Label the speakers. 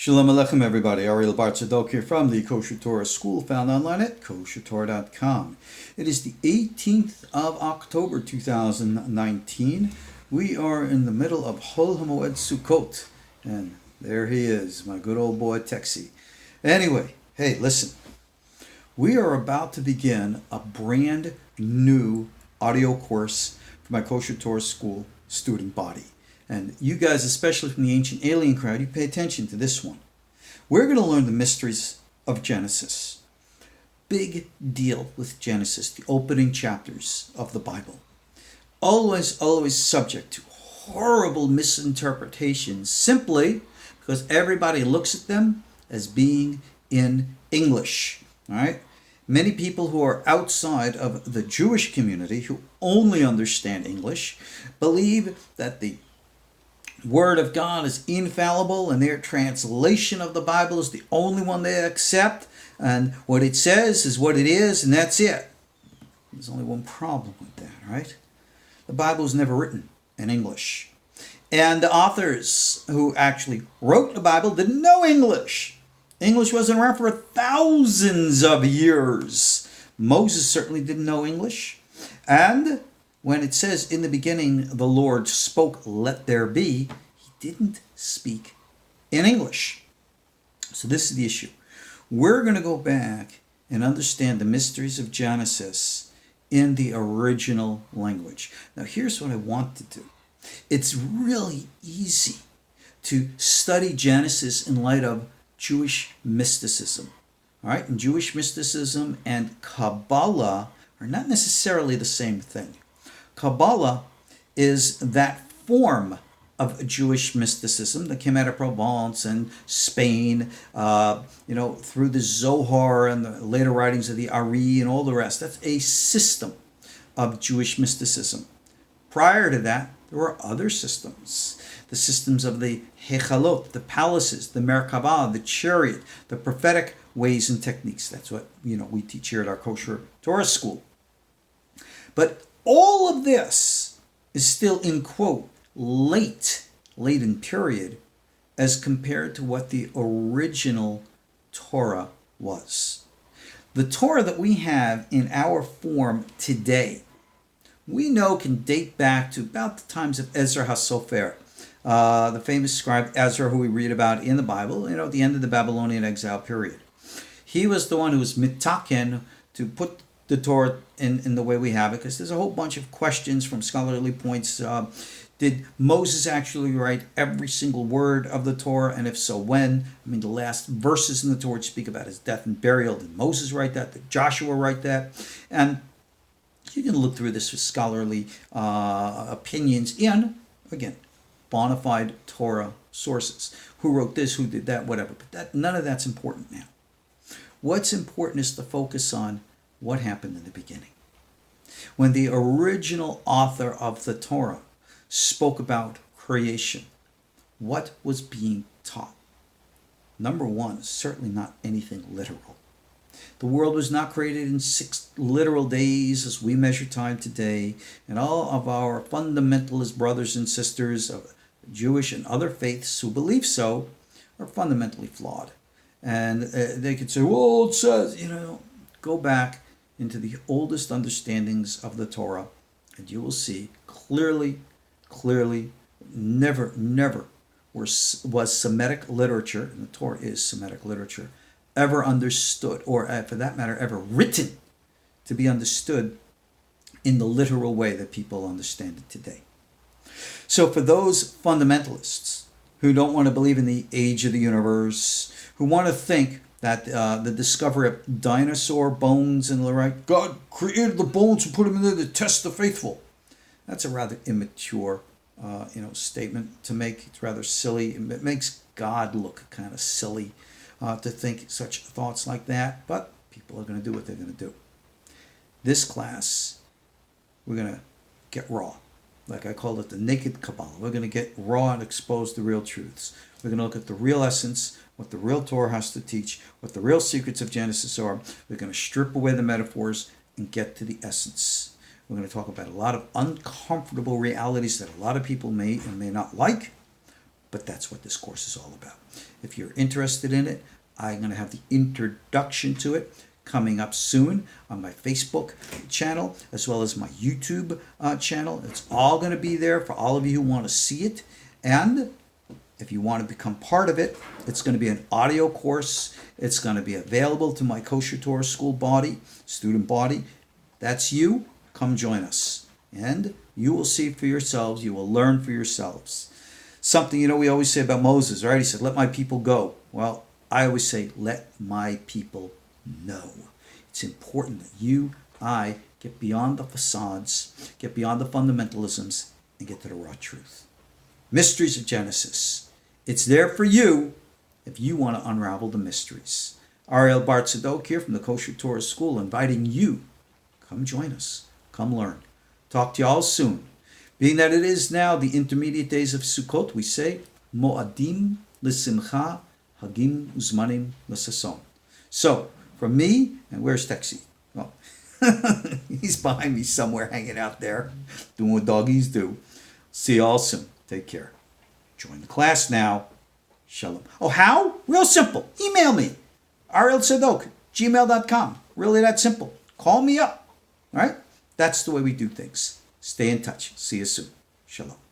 Speaker 1: Shalom Aleichem, everybody. Ariel Tzadok here from the KosherTorah School, found online at KosherTorah.com. It is the 18th of October, 2019. We are in the middle of Hol HaMoed Sukkot, and there he is, my good old boy Texi. Anyway, hey, listen. We are about to begin a brand new audio course for my KosherTorah School student body. And you guys, especially from the ancient alien crowd, you pay attention to this one. We're going to learn the mysteries of Genesis. Big deal with Genesis, the opening chapters of the Bible. Always subject to horrible misinterpretations, simply because everybody looks at them as being in English. All right? Many people who are outside of the Jewish community, who only understand English, believe that the Word of God is infallible and their translation of the Bible is the only one they accept, and what it says is what it is, and that's it. There's only one problem with that, right? The Bible was never written in English. And the authors who actually wrote the Bible didn't know English. English wasn't around for thousands of years. Moses certainly didn't know English. And when it says, in the beginning, the Lord spoke, let there be, he didn't speak in English. So this is the issue. We're going to go back and understand the mysteries of Genesis in the original language. Now, here's what I want to do. It's really easy to study Genesis in light of Jewish mysticism. All right? And Jewish mysticism and Kabbalah are not necessarily the same thing. Kabbalah is that form of Jewish mysticism that came out of Provence and Spain, through the Zohar and the later writings of the Ariel and all the rest. That's a system of Jewish mysticism. Prior to that, there were other systems. The systems of the Hechalot, the palaces, the Merkabah, the chariot, the prophetic ways and techniques. That's what we teach here at our KosherTorah School. But all of this is still, in quote, late in period, as compared to what the original Torah was. The Torah that we have in our form today, we know can date back to about the times of Ezra HaSofer, the famous scribe Ezra, who we read about in the Bible, at the end of the Babylonian exile period. He was the one who was mitaken to put the Torah in the way we have it, because there's a whole bunch of questions from scholarly points. Did Moses actually write every single word of the Torah? And if so, when? The last verses in the Torah speak about his death and burial. Did Moses write that? Did Joshua write that? And you can look through this with scholarly opinions in, again, bona fide Torah sources. Who wrote this? Who did that? Whatever. But none of that's important now. What's important is to focus on what happened in the beginning. When the original author of the Torah spoke about creation, what was being taught? Number one is certainly not anything literal. The world was not created in 6 literal days as we measure time today, and all of our fundamentalist brothers and sisters of Jewish and other faiths who believe so are fundamentally flawed. And they could say, well, it says, go back into the oldest understandings of the Torah, and you will see clearly, never was Semitic literature, and the Torah is Semitic literature, ever understood, or for that matter, ever written to be understood in the literal way that people understand it today. So for those fundamentalists who don't want to believe in the age of the universe, who want to think that the discovery of dinosaur bones and the right, God created the bones and put them in there to test the faithful. That's a rather immature, statement to make. It's rather silly. It makes God look kind of silly to think such thoughts like that. But people are going to do what they're going to do. This class, we're going to get raw. Like I called it the naked Kabbalah. We're going to get raw and expose the real truths. We're going to look at the real essence, what the real Torah has to teach, what the real secrets of Genesis are. We're going to strip away the metaphors and get to the essence. We're going to talk about a lot of uncomfortable realities that a lot of people may and may not like, but that's what this course is all about. If you're interested in it, I'm going to have the introduction to it coming up soon on my Facebook channel as well as my YouTube channel. It's all going to be there for all of you who want to see it. And if you want to become part of it, it's going to be an audio course. It's going to be available to my KosherTorah School body, student body. That's you. Come join us. And you will see for yourselves. You will learn for yourselves. Something, we always say about Moses, right? He said, let my people go. Well, I always say, let my people know. It's important that I get beyond the facades, get beyond the fundamentalisms, and get to the raw truth. Mysteries of Genesis. It's there for you if you want to unravel the mysteries. Ariel Tzadok here from the KosherTorah School, inviting you. Come join us. Come learn. Talk to you all soon. Being that it is now the intermediate days of Sukkot, we say, Mo'adim l'simcha, Hagim uzmanim l'sason. So, from me, and where's Texi? Well, he's behind me somewhere hanging out there, doing what doggies do. See you all soon. Take care. Join the class now. Shalom. Oh, how? Real simple. Email me. Ariel Tzadok, gmail.com. Really that simple. Call me up. All right? That's the way we do things. Stay in touch. See you soon. Shalom.